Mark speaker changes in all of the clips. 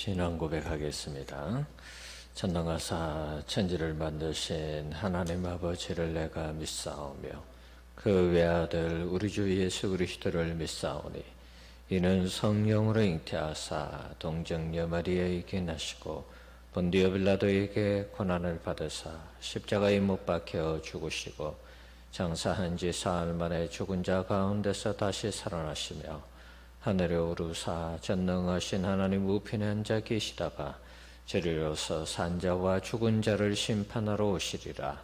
Speaker 1: 신앙 고백하겠습니다. 천당하사 천지를 만드신 하나님 아버지를 내가 믿사오며 그 외아들 우리 주 예수 그리스도를 믿사오니 이는 성령으로 잉태하사 동정녀 마리아에게 나시고 본디오 빌라도에게 고난을 받으사 십자가에 못 박혀 죽으시고 장사한 지 사흘 만에 죽은 자 가운데서 다시 살아나시며 하늘에 오르사 전능하신 하나님 우편에 앉아 계시다가 저리로서 산자와 죽은 자를 심판하러 오시리라.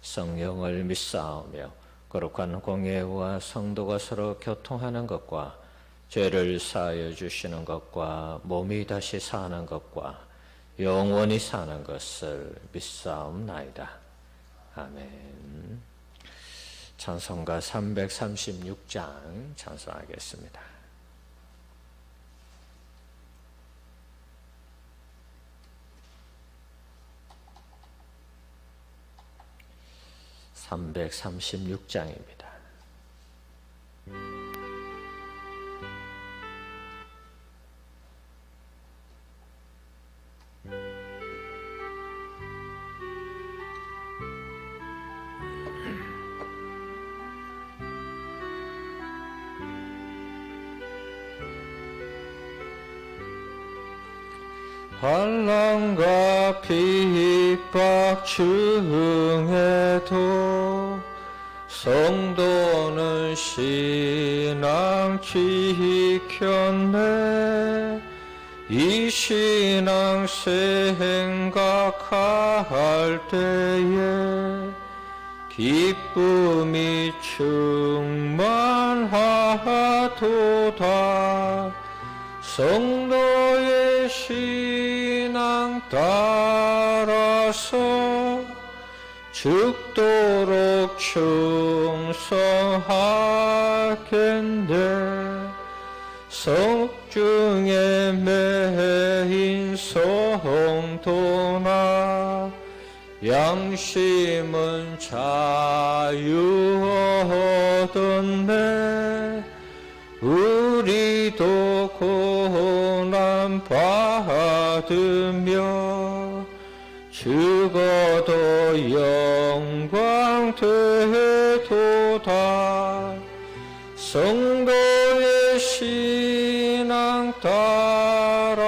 Speaker 1: 성령을 믿사오며 거룩한 공예와 성도가 서로 교통하는 것과 죄를 사하여 주시는 것과 몸이 다시 사는 것과 영원히 사는 것을 믿사옵나이다. 아멘. 찬송가 336장 찬송하겠습니다. 336장입니다. 환난과 핍박 중에도 성도는 신앙 지켰네. 이 신앙 생각할 때에 기쁨이 충만하도다. 성도의 신앙 따라서 죽도록 충성하겠네. 성중에 매인 성도나 양심은 자유 얻었네. 우리도 고난 받으며 죽어도 영광 되도다. 성도의 신앙 따라서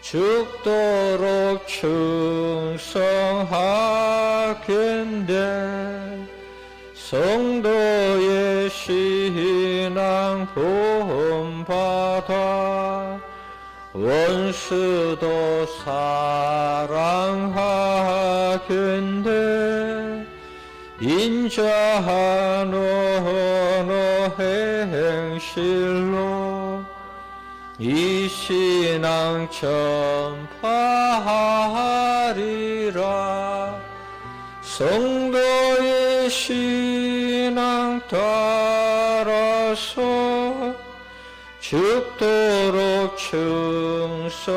Speaker 1: 죽도록 충성하겠네. 성도의 신앙 본받아 원수도 사랑하겠네. 인자한 언어 행실로 이 신앙 전파하리라. 성도의 신앙 따라서 죽도록 충성하겠네.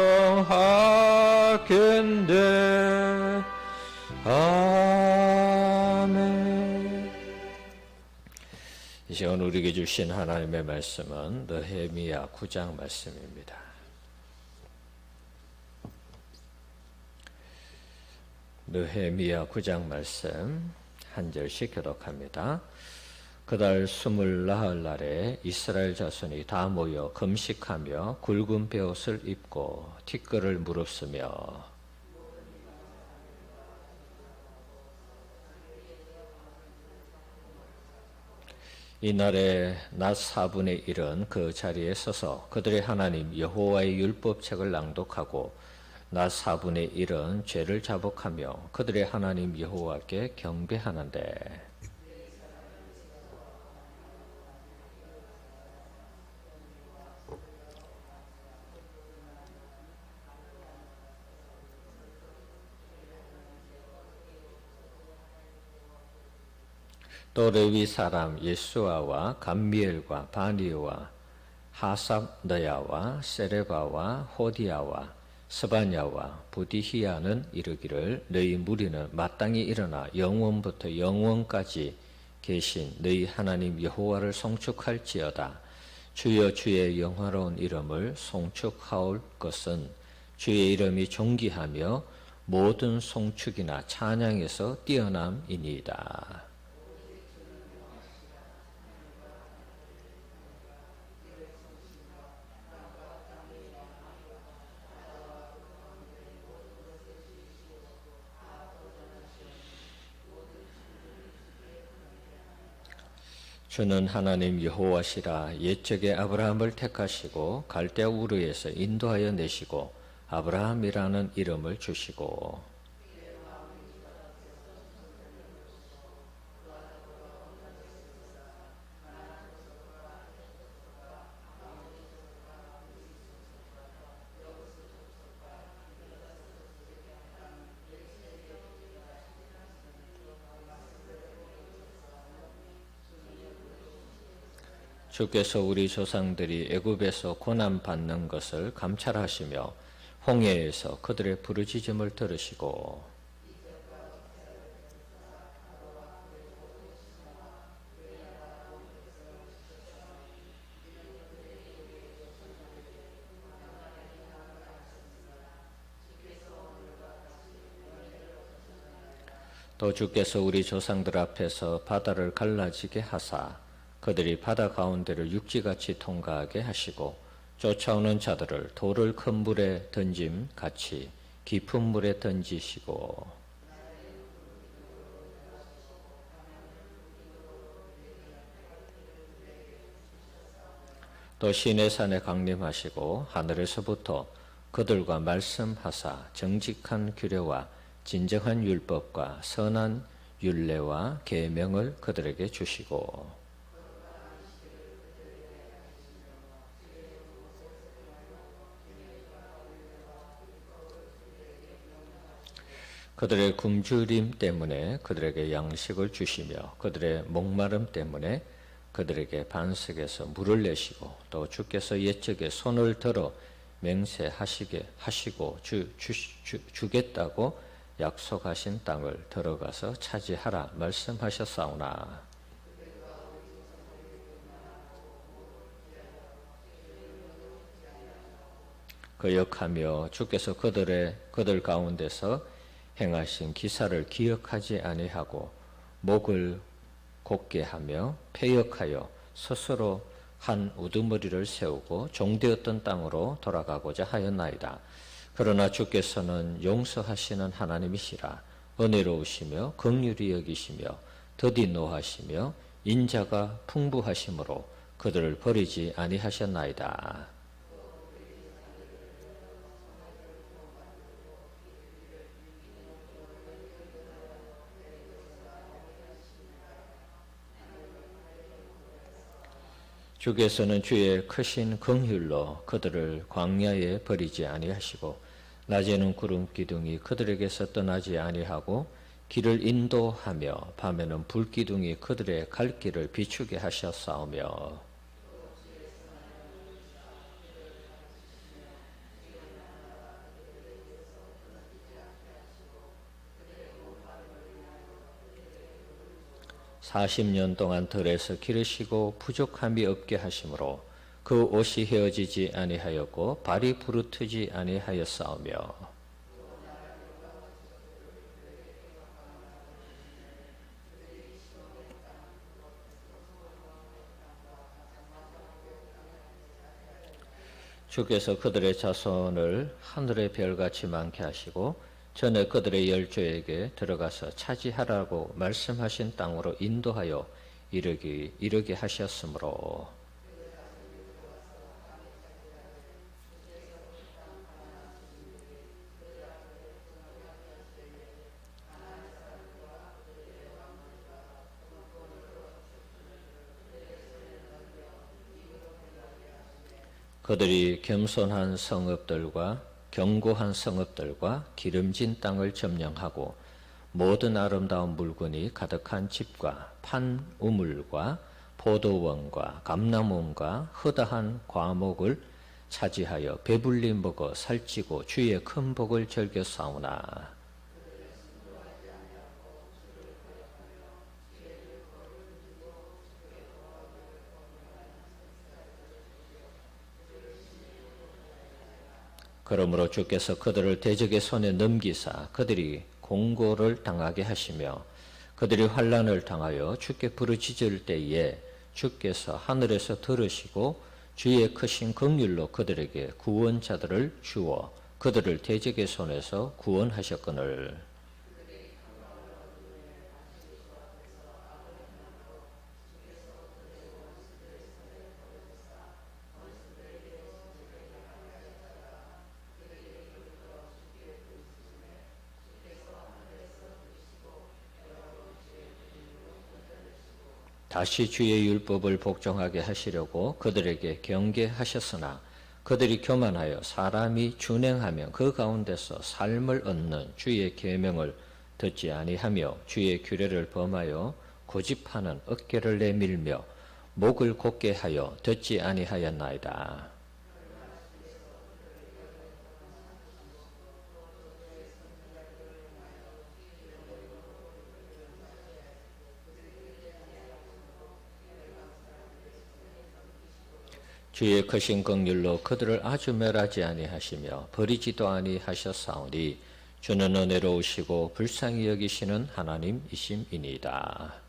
Speaker 1: 아멘. 이 시간 우리에게 주신 하나님의 말씀은 느헤미야 9장 말씀입니다. 느헤미야 9장 말씀 한 절씩 교독합니다. 그달 24날에 이스라엘 자손이 다 모여 금식하며 굵은 베옷을 입고 티끌을 무릅쓰며 이날에 낮 4분의 1은 그 자리에 서서 그들의 하나님 여호와의 율법책을 낭독하고 낮 4분의 1은 죄를 자복하며 그들의 하나님 여호와께 경배하는데 또 레위 사람 예수아와 감미엘과 바니와 하삽너야와 세레바와 호디야와 스바냐와 부디히야는 이르기를 너희 무리는 마땅히 일어나 영원부터 영원까지 계신 너희 하나님 여호와를 송축할지어다. 주여 주의 영화로운 이름을 송축하올 것은 주의 이름이 존귀하며 모든 송축이나 찬양에서 뛰어남이니이다. 주는 하나님 여호와시라. 옛적에 아브라함을 택하시고 갈대아 우르에서 인도하여 내시고 아브라함이라는 이름을 주시고 주께서 우리 조상들이 애굽에서 고난 받는 것을 감찰하시며 홍해에서 그들의 부르짖음을 들으시고 또 주께서 우리 조상들 앞에서 바다를 갈라지게 하사 그들이 바다 가운데를 육지같이 통과하게 하시고 쫓아오는 자들을 돌을 큰 물에 던짐 같이 깊은 물에 던지시고 또 시내산에 강림하시고 하늘에서부터 그들과 말씀하사 정직한 규례와 진정한 율법과 선한 율례와 계명을 그들에게 주시고 그들의 굶주림 때문에 그들에게 양식을 주시며 그들의 목마름 때문에 그들에게 반석에서 물을 내시고 또 주께서 옛적에 손을 들어 맹세하시게 하시고 주겠다고 약속하신 땅을 들어가서 차지하라 말씀하셨사오나 거역하며 주께서 그들 가운데서 행하신 기사를 기억하지 아니하고 목을 곧게 하며 패역하여 스스로 한 우두머리를 세우고 종되었던 땅으로 돌아가고자 하였나이다. 그러나 주께서는 용서하시는 하나님이시라. 은혜로우시며 긍휼히 여기시며 더디 노하시며 인자가 풍부하심으로 그들을 버리지 아니하셨나이다. 주께서는 주의 크신 긍휼로 그들을 광야에 버리지 아니하시고 낮에는 구름 기둥이 그들에게서 떠나지 아니하고 길을 인도하며 밤에는 불 기둥이 그들의 갈 길을 비추게 하셨사오며 사십 년 동안 들에서 기르시고 부족함이 없게 하심으로 그 옷이 헤어지지 아니하였고 발이 부르트지 아니하였사오며 주께서 그들의 자손을 하늘의 별같이 많게 하시고 전에 그들의 열조에게 들어가서 차지하라고 말씀하신 땅으로 인도하여 이르게 하셨으므로 그들이 겸손한 성읍들과 견고한 성읍들과 기름진 땅을 점령하고 모든 아름다운 물건이 가득한 집과 판 우물과 포도원과 감람원과 허다한 과목을 차지하여 배불리 먹어 살찌고 주의 큰 복을 즐겨 싸우나 그러므로 주께서 그들을 대적의 손에 넘기사 그들이 공고를 당하게 하시며 그들이 환난을 당하여 주께 부르짖을 때에 주께서 하늘에서 들으시고 주의 크신 긍휼로 그들에게 구원자들을 주어 그들을 대적의 손에서 구원하셨거늘. 다시 주의 율법을 복종하게 하시려고 그들에게 경계하셨으나 그들이 교만하여 사람이 준행하면 그 가운데서 삶을 얻는 주의 계명을 듣지 아니하며 주의 규례를 범하여 고집하는 어깨를 내밀며 목을 곧게 하여 듣지 아니하였나이다. 주의 크신 긍휼로 그들을 아주 멸하지 아니하시며 버리지도 아니하셨사오니 주는 은혜로우시고 불쌍히 여기시는 하나님이심이니이다.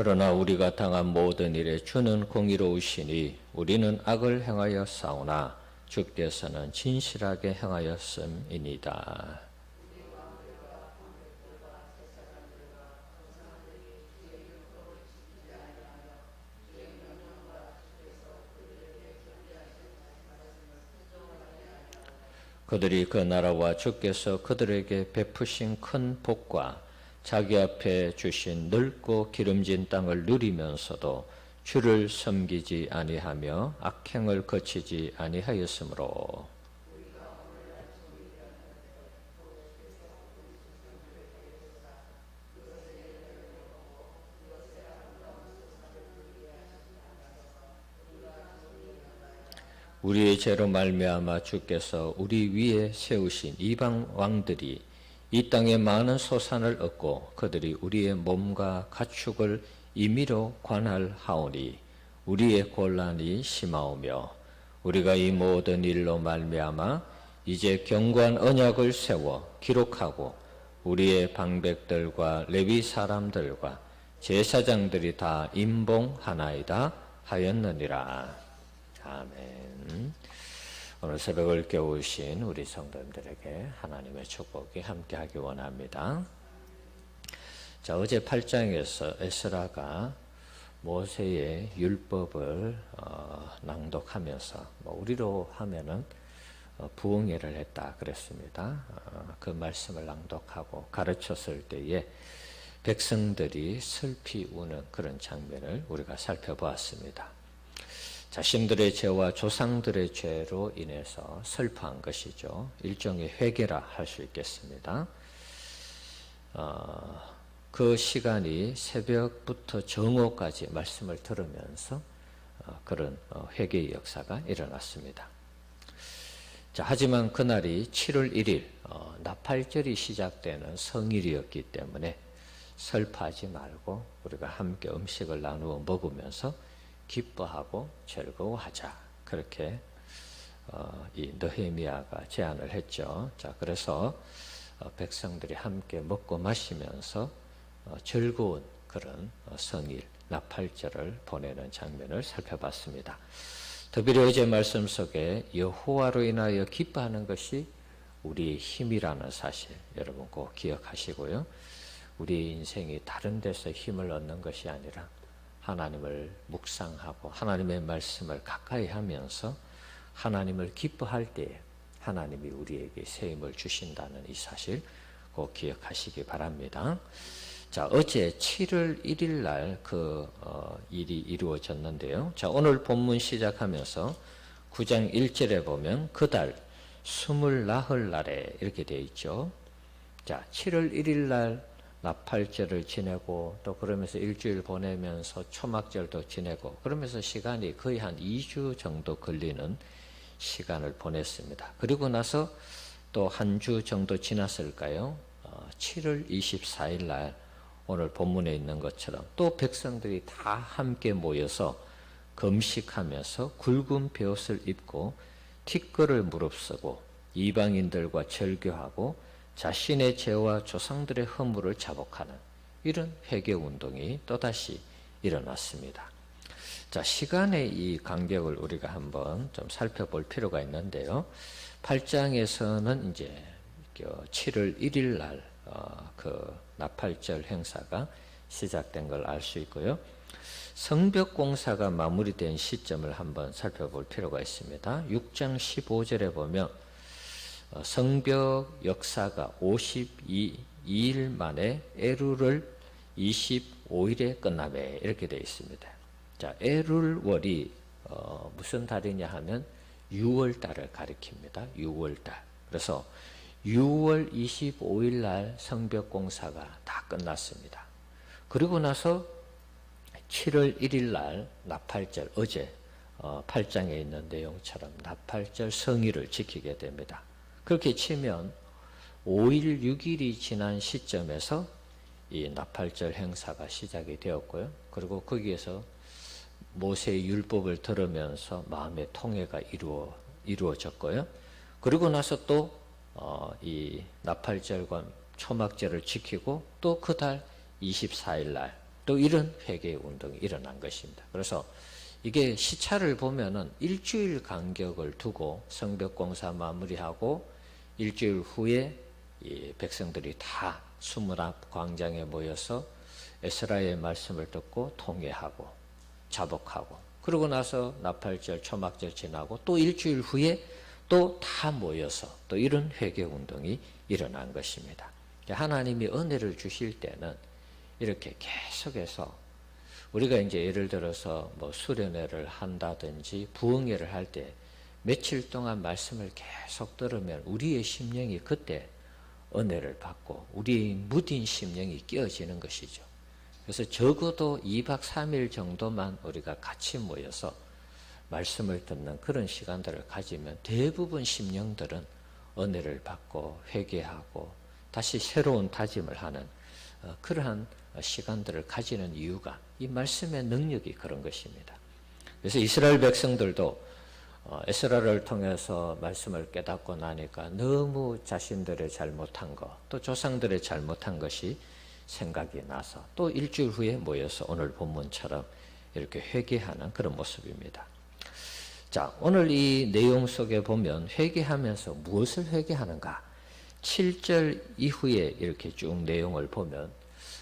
Speaker 1: 그러나 우리가 당한 모든 일에 주는 공의로우시니 우리는 악을 행하여 싸우나 주께서는 진실하게 행하였음이니이다. 그들이 그 나라와 주께서 그들에게 베푸신 큰 복과 자기 앞에 주신 넓고 기름진 땅을 누리면서도 주를 섬기지 아니하며 악행을 거치지 아니하였으므로 우리의 죄로 말미암아 주께서 우리 위에 세우신 이방 왕들이 이 땅에 많은 소산을 얻고 그들이 우리의 몸과 가축을 임의로 관할하오니 우리의 곤란이 심하오며 우리가 이 모든 일로 말미암아 이제 견고한 언약을 세워 기록하고 우리의 방백들과 레위 사람들과 제사장들이 다 임봉하나이다 하였느니라. 아멘. 오늘 새벽을 깨우신 우리 성도님들에게 하나님의 축복이 함께하기 원합니다. 자, 어제 8장에서 에스라가 모세의 율법을 낭독하면서 우리로 하면은 부흥회를 했다 그랬습니다. 그 말씀을 낭독하고 가르쳤을 때에 백성들이 슬피 우는 그런 장면을 우리가 살펴보았습니다. 자신들의 죄와 조상들의 죄로 인해서 슬퍼한 것이죠. 일종의 회개라 할 수 있겠습니다. 그 시간이 새벽부터 정오까지 말씀을 들으면서 그런 회개의 역사가 일어났습니다. 자, 하지만 그날이 7월 1일 나팔절이 시작되는 성일이었기 때문에 슬퍼하지 말고 우리가 함께 음식을 나누어 먹으면서 기뻐하고 즐거워하자. 그렇게 이 느헤미야가 제안을 했죠. 자, 그래서 백성들이 함께 먹고 마시면서 즐거운 그런 성일 나팔절을 보내는 장면을 살펴봤습니다. 특별히 어제 말씀 속에 여호와로 인하여 기뻐하는 것이 우리의 힘이라는 사실 여러분 꼭 기억하시고요. 우리의 인생이 다른 데서 힘을 얻는 것이 아니라 하나님을 묵상하고 하나님의 말씀을 가까이 하면서 하나님을 기뻐할 때에 하나님이 우리에게 새 힘을 주신다는 이 사실 꼭 기억하시기 바랍니다. 자, 어제 7월 1일 날 그 일이 이루어졌는데요. 자, 오늘 본문 시작하면서 9장 1절에 보면 그달 24흘날에 이렇게 되어 있죠. 자, 7월 1일 날 나팔절을 지내고 또 그러면서 일주일 보내면서 초막절도 지내고 그러면서 시간이 거의 한 2주 정도 걸리는 시간을 보냈습니다. 그리고 나서 또 한 주 정도 지났을까요? 7월 24일 날 오늘 본문에 있는 것처럼 또 백성들이 다 함께 모여서 금식하면서 굵은 베옷을 입고 티끌을 무릅쓰고 이방인들과 절교하고 자신의 죄와 조상들의 허물을 자복하는 이런 회개운동이 또다시 일어났습니다. 자, 시간의 이 간격을 우리가 한번 좀 살펴볼 필요가 있는데요. 8장에서는 이제 7월 1일 날 그 나팔절 행사가 시작된 걸 알 수 있고요. 성벽 공사가 마무리된 시점을 한번 살펴볼 필요가 있습니다. 6장 15절에 보면 성벽 역사가 52일 만에 에룰을 25일에 끝나매 이렇게 되어 있습니다. 자, 에룰월이 무슨 달이냐 하면 6월 달을 가리킵니다. 6월 달. 그래서 6월 25일 날 성벽 공사가 다 끝났습니다. 그리고 나서 7월 1일 날 나팔절, 어제 8장에 있는 내용처럼 나팔절 성의를 지키게 됩니다. 그렇게 치면 5일, 6일이 지난 시점에서 이 나팔절 행사가 시작이 되었고요. 그리고 거기에서 모세의 율법을 들으면서 마음의 통회가 이루어졌고요. 그리고 나서 또 이 나팔절과 초막절을 지키고 또 그 달 24일 날 또 이런 회개의 운동이 일어난 것입니다. 그래서 이게 시차를 보면은 일주일 간격을 두고 성벽 공사 마무리하고 일주일 후에 이 백성들이 다 수문 앞 광장에 모여서 에스라의 말씀을 듣고 통회하고 자복하고 그러고 나서 나팔절 초막절 지나고 또 일주일 후에 또 다 모여서 또 이런 회개 운동이 일어난 것입니다. 하나님이 은혜를 주실 때는 이렇게 계속해서 우리가 이제 예를 들어서 뭐 수련회를 한다든지 부흥회를 할 때 며칠 동안 말씀을 계속 들으면 우리의 심령이 그때 은혜를 받고 우리의 무딘 심령이 깨어지는 것이죠. 그래서 적어도 2박 3일 정도만 우리가 같이 모여서 말씀을 듣는 그런 시간들을 가지면 대부분 심령들은 은혜를 받고 회개하고 다시 새로운 다짐을 하는 그러한 시간들을 가지는 이유가 이 말씀의 능력이 그런 것입니다. 그래서 이스라엘 백성들도 에스라를 통해서 말씀을 깨닫고 나니까 너무 자신들의 잘못한 것, 또 조상들의 잘못한 것이 생각이 나서 또 일주일 후에 모여서 오늘 본문처럼 이렇게 회개하는 그런 모습입니다. 자, 오늘 이 내용 속에 보면 회개하면서 무엇을 회개하는가? 7절 이후에 이렇게 쭉 내용을 보면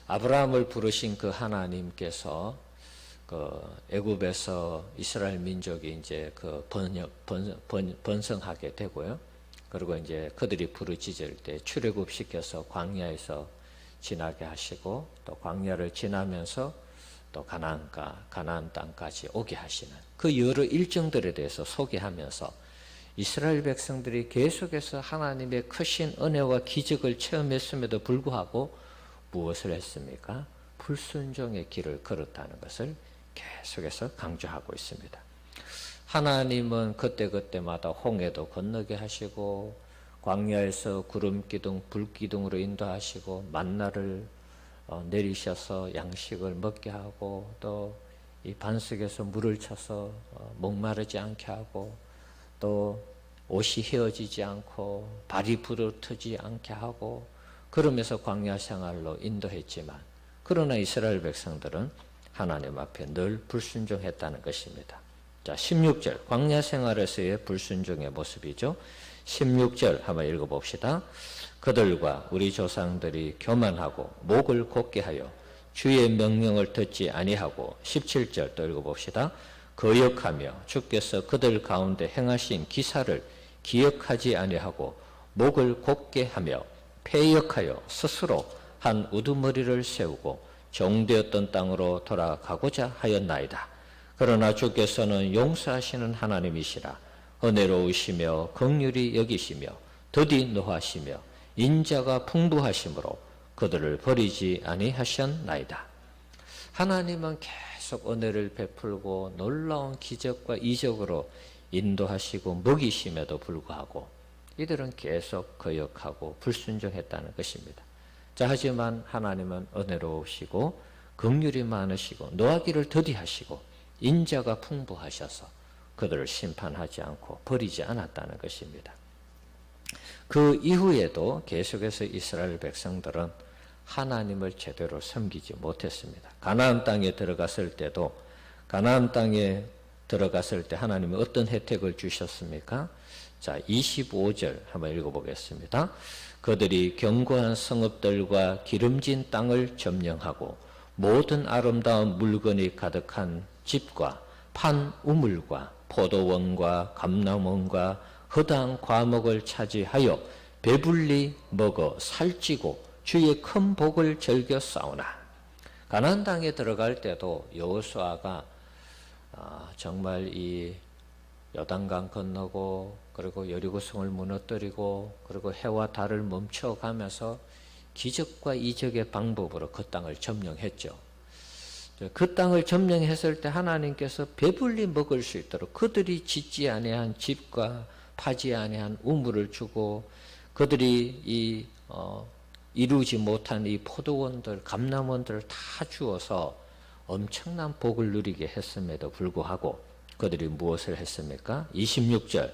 Speaker 1: 아브라함을 부르신 그 하나님께서 그 애굽에서 이스라엘 민족이 이제 그 번성하게 되고요. 그리고 이제 그들이 부르짖을 때 출애굽시켜서 광야에서 지나게 하시고 또 광야를 지나면서 또 가나안 땅까지 오게 하시는 그 여러 일정들에 대해서 소개하면서 이스라엘 백성들이 계속해서 하나님의 크신 은혜와 기적을 체험했음에도 불구하고 무엇을 했습니까? 불순종의 길을 걸었다는 것을 계속해서 강조하고 있습니다. 하나님은 그때그때마다 홍해도 건너게 하시고 광야에서 구름기둥, 불기둥으로 인도하시고 만나를 내리셔서 양식을 먹게 하고 또 이 반석에서 물을 쳐서 목마르지 않게 하고 또 옷이 헤어지지 않고 발이 부르트지 않게 하고 그러면서 광야 생활로 인도했지만 그러나 이스라엘 백성들은 하나님 앞에 늘 불순종했다는 것입니다. 자, 16절 광야 생활에서의 불순종의 모습이죠. 16절 한번 읽어봅시다. 그들과 우리 조상들이 교만하고 목을 곧게 하여 주의 명령을 듣지 아니하고 17절 또 읽어봅시다. 거역하며 주께서 그들 가운데 행하신 기사를 기억하지 아니하고 목을 곧게 하며 패역하여 스스로 한 우두머리를 세우고 종되었던 땅으로 돌아가고자 하였나이다. 그러나 주께서는 용서하시는 하나님이시라. 은혜로우시며 긍휼히 여기시며 더디 노하시며 인자가 풍부하시므로 그들을 버리지 아니하셨나이다. 하나님은 계속 은혜를 베풀고 놀라운 기적과 이적으로 인도하시고 먹이심에도 불구하고 이들은 계속 거역하고 불순종했다는 것입니다. 자, 하지만 하나님은 은혜로우시고 긍휼이 많으시고 노하기를 더디하시고 인자가 풍부하셔서 그들을 심판하지 않고 버리지 않았다는 것입니다. 그 이후에도 계속해서 이스라엘 백성들은 하나님을 제대로 섬기지 못했습니다. 가나안 땅에 들어갔을 때도 가나안 땅에 들어갔을 때 하나님이 어떤 혜택을 주셨습니까? 자, 25절 한번 읽어보겠습니다. 그들이 견고한 성읍들과 기름진 땅을 점령하고 모든 아름다운 물건이 가득한 집과 판 우물과 포도원과 감람원과 허다한 과목을 차지하여 배불리 먹어 살찌고 주의 큰 복을 즐겨 싸우나. 가나안 땅에 들어갈 때도 여호수아가 정말 이 요단강 건너고 그리고 여리고성을 무너뜨리고 그리고 해와 달을 멈춰가면서 기적과 이적의 방법으로 그 땅을 점령했죠. 그 땅을 점령했을 때 하나님께서 배불리 먹을 수 있도록 그들이 짓지 아니한 집과 파지 아니한 우물을 주고 그들이 이루지 못한 이 포도원들, 감람원들을 다 주어서 엄청난 복을 누리게 했음에도 불구하고 그들이 무엇을 했습니까? 26절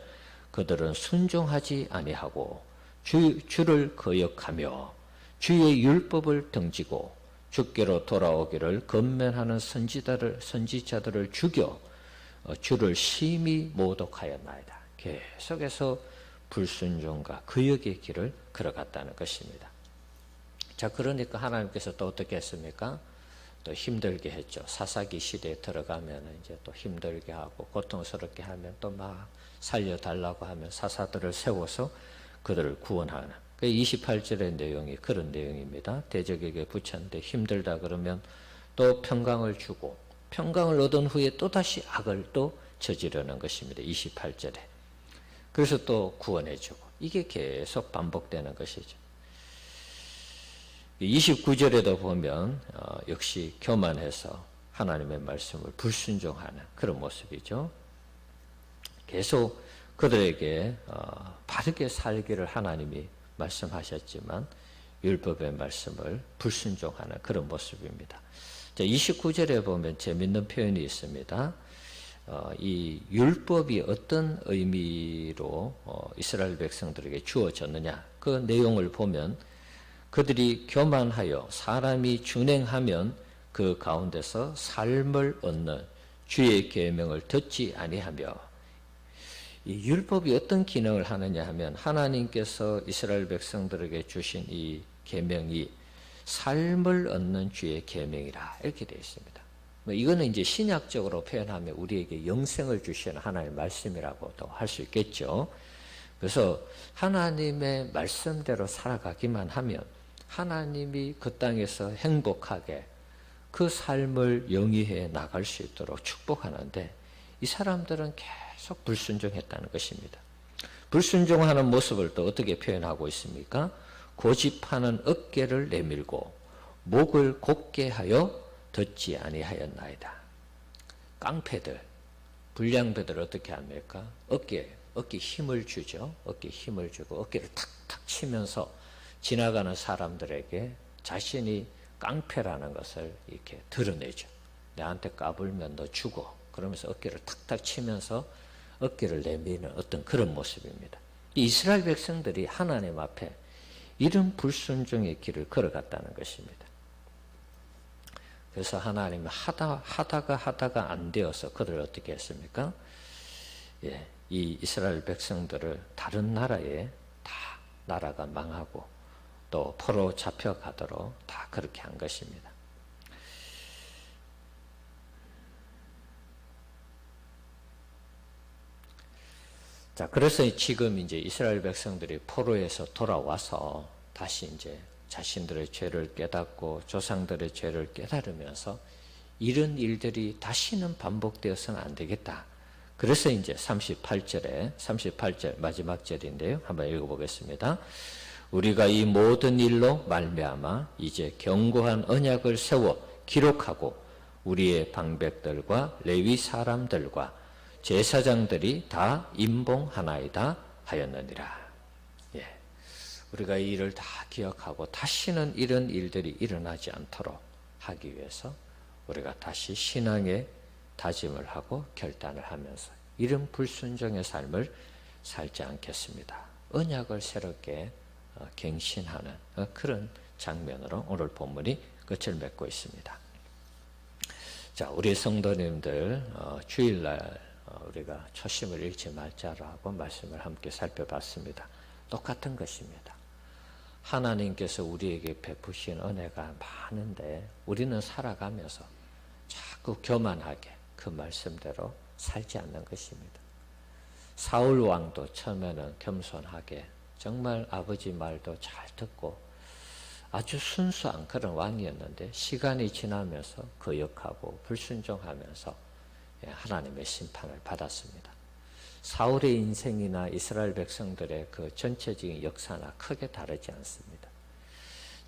Speaker 1: 그들은 순종하지 아니하고 주를 거역하며 주의 율법을 등지고 주께로 돌아오기를 건면하는 선지자들을 죽여 주를 심히 모독하였나이다. 계속해서 불순종과 거역의 길을 걸어갔다는 것입니다. 자, 그러니까 하나님께서 또 어떻게 했습니까? 또 힘들게 했죠. 사사기 시대에 들어가면 이제 또 힘들게 하고 고통스럽게 하면 또 막 살려달라고 하면 사사들을 세워서 그들을 구원하는. 28절의 내용이 그런 내용입니다. 대적에게 붙였는데 힘들다 그러면 또 평강을 주고 평강을 얻은 후에 또다시 악을 또 저지르는 것입니다. 28절에. 그래서 또 구원해주고 이게 계속 반복되는 것이죠. 29절에도 보면 역시 교만해서 하나님의 말씀을 불순종하는 그런 모습이죠. 계속 그들에게 바르게 살기를 하나님이 말씀하셨지만 율법의 말씀을 불순종하는 그런 모습입니다. 자, 29절에 보면 재밌는 표현이 있습니다. 이 율법이 어떤 의미로 이스라엘 백성들에게 주어졌느냐 그 내용을 보면 그들이 교만하여 사람이 준행하면 그 가운데서 삶을 얻는 주의 계명을 듣지 아니하며 이 율법이 어떤 기능을 하느냐 하면 하나님께서 이스라엘 백성들에게 주신 이 계명이 삶을 얻는 주의 계명이라 이렇게 되어 있습니다. 이거는 이제 신약적으로 표현하면 우리에게 영생을 주시는 하나님의 말씀이라고도 할 수 있겠죠. 그래서 하나님의 말씀대로 살아가기만 하면 하나님이 그 땅에서 행복하게 그 삶을 영위해 나갈 수 있도록 축복하는데 이 사람들은 계속 불순종했다는 것입니다. 불순종하는 모습을 또 어떻게 표현하고 있습니까? 고집하는 어깨를 내밀고 목을 곧게 하여 듣지 아니하였나이다. 깡패들, 불량배들 어떻게 합니까? 어깨에 힘을 주죠. 어깨에 힘을 주고 어깨를 탁탁 치면서 지나가는 사람들에게 자신이 깡패라는 것을 이렇게 드러내죠. 내한테 까불면 너 죽어. 그러면서 어깨를 탁탁 치면서 어깨를 내미는 어떤 그런 모습입니다. 이스라엘 백성들이 하나님 앞에 이런 불순종의 길을 걸어갔다는 것입니다. 그래서 하나님은 하다가 안 되어서 그들을 어떻게 했습니까? 예, 이 이스라엘 백성들을 다른 나라에 다 나라가 망하고 또 포로 잡혀가도록 다 그렇게 한 것입니다. 자, 그래서 지금 이제 이스라엘 백성들이 포로에서 돌아와서 다시 이제 자신들의 죄를 깨닫고 조상들의 죄를 깨달으면서 이런 일들이 다시는 반복되어서는 안 되겠다. 그래서 이제 38절 마지막 절인데요. 한번 읽어보겠습니다. 우리가 이 모든 일로 말미암아 이제 견고한 언약을 세워 기록하고 우리의 방백들과 레위 사람들과 제사장들이 다 임봉하나이다 하였느니라. 예, 우리가 이 일을 다 기억하고 다시는 이런 일들이 일어나지 않도록 하기 위해서 우리가 다시 신앙의 다짐을 하고 결단을 하면서 이런 불순종의 삶을 살지 않겠습니다. 언약을 새롭게 갱신하는 그런 장면으로 오늘 본문이 끝을 맺고 있습니다. 자, 우리 성도님들 주일날 우리가 초심을 잃지 말자라고 말씀을 함께 살펴봤습니다. 똑같은 것입니다. 하나님께서 우리에게 베푸신 은혜가 많은데 우리는 살아가면서 자꾸 교만하게 그 말씀대로 살지 않는 것입니다. 사울 왕도 처음에는 겸손하게 정말 아버지 말도 잘 듣고 아주 순수한 그런 왕이었는데 시간이 지나면서 거역하고 불순종하면서 하나님의 심판을 받았습니다. 사울의 인생이나 이스라엘 백성들의 그 전체적인 역사나 크게 다르지 않습니다.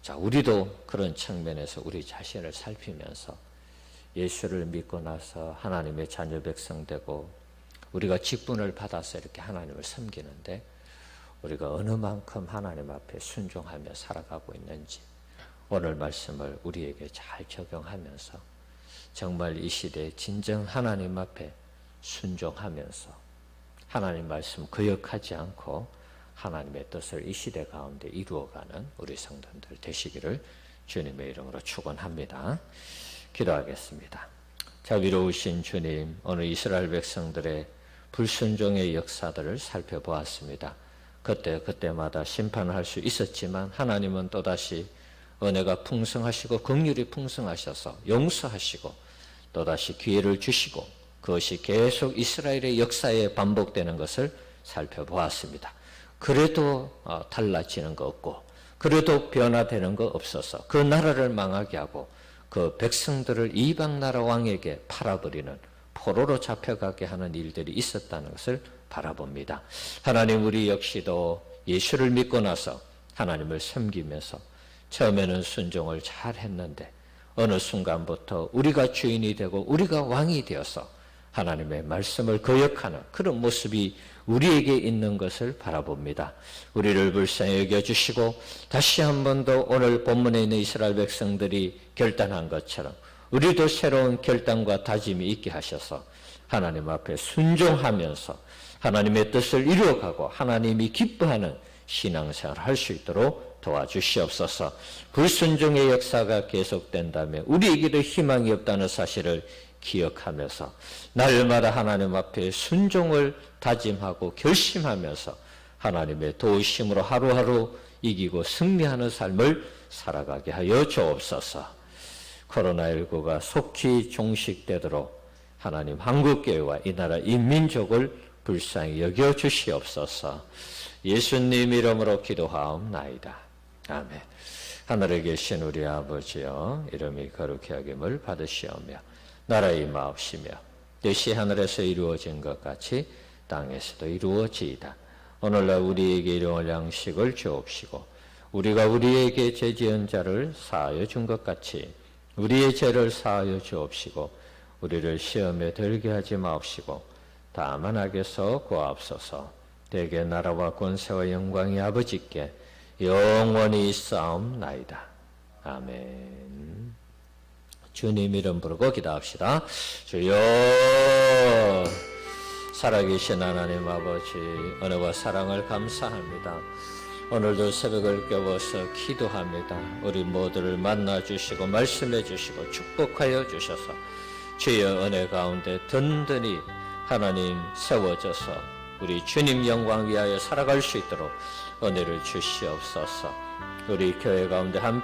Speaker 1: 자, 우리도 그런 측면에서 우리 자신을 살피면서 예수를 믿고 나서 하나님의 자녀 백성 되고 우리가 직분을 받아서 이렇게 하나님을 섬기는데 우리가 어느 만큼 하나님 앞에 순종하며 살아가고 있는지 오늘 말씀을 우리에게 잘 적용하면서 정말 이 시대에 진정 하나님 앞에 순종하면서 하나님 말씀 거역하지 않고 하나님의 뜻을 이 시대 가운데 이루어가는 우리 성도들 되시기를 주님의 이름으로 축원합니다. 기도하겠습니다. 자비로우신 주님, 오늘 이스라엘 백성들의 불순종의 역사들을 살펴보았습니다. 그때마다 심판을 할 수 있었지만 하나님은 또다시 은혜가 풍성하시고 긍휼이 풍성하셔서 용서하시고 또다시 기회를 주시고 그것이 계속 이스라엘의 역사에 반복되는 것을 살펴보았습니다. 그래도 달라지는 거 없고 그래도 변화되는 거 없어서 그 나라를 망하게 하고 그 백성들을 이방 나라 왕에게 팔아버리는 포로로 잡혀가게 하는 일들이 있었다는 것을 바라봅니다. 하나님, 우리 역시도 예수를 믿고 나서 하나님을 섬기면서 처음에는 순종을 잘 했는데 어느 순간부터 우리가 주인이 되고 우리가 왕이 되어서 하나님의 말씀을 거역하는 그런 모습이 우리에게 있는 것을 바라봅니다. 우리를 불쌍히 여겨주시고 다시 한 번 더 오늘 본문에 있는 이스라엘 백성들이 결단한 것처럼 우리도 새로운 결단과 다짐이 있게 하셔서 하나님 앞에 순종하면서 하나님의 뜻을 이루어가고 하나님이 기뻐하는 신앙생활을 할 수 있도록 도와주시옵소서. 불순종의 역사가 계속된다면 우리에게도 희망이 없다는 사실을 기억하면서 날마다 하나님 앞에 순종을 다짐하고 결심하면서 하나님의 도우심으로 하루하루 이기고 승리하는 삶을 살아가게 하여 주옵소서. 코로나19가 속히 종식되도록 하나님 한국교회와 이 나라 인민족을 불쌍히 여겨주시옵소서. 예수님 이름으로 기도하옵나이다. 아멘. 하늘에 계신 우리 아버지여, 이름이 거룩히 여김을 받으시오며 나라의 임하옵시며 뜻이 하늘에서 이루어진 것 같이 땅에서도 이루어지이다. 오늘날 우리에게 일용할 양식을 주옵시고 우리가 우리에게 죄 지은 자를 사하여 준 것 같이 우리의 죄를 사하여 주옵시고 우리를 시험에 들게 하지 마옵시고 다만 악에서 구하옵소서. 대개 나라와 권세와 영광이 아버지께 영원히 있사옵나이다. 아멘. 주님 이름 부르고 기도합시다. 주여, 살아계신 하나님 아버지, 은혜와 사랑을 감사합니다. 오늘도 새벽을 깨워서 기도합니다. 우리 모두를 만나주시고 말씀해주시고 축복하여 주셔서 주의 은혜 가운데 든든히 하나님 세워져서 우리 주님 영광 위하여 살아갈 수 있도록 은혜를 주시옵소서. 우리 교회 가운데 함께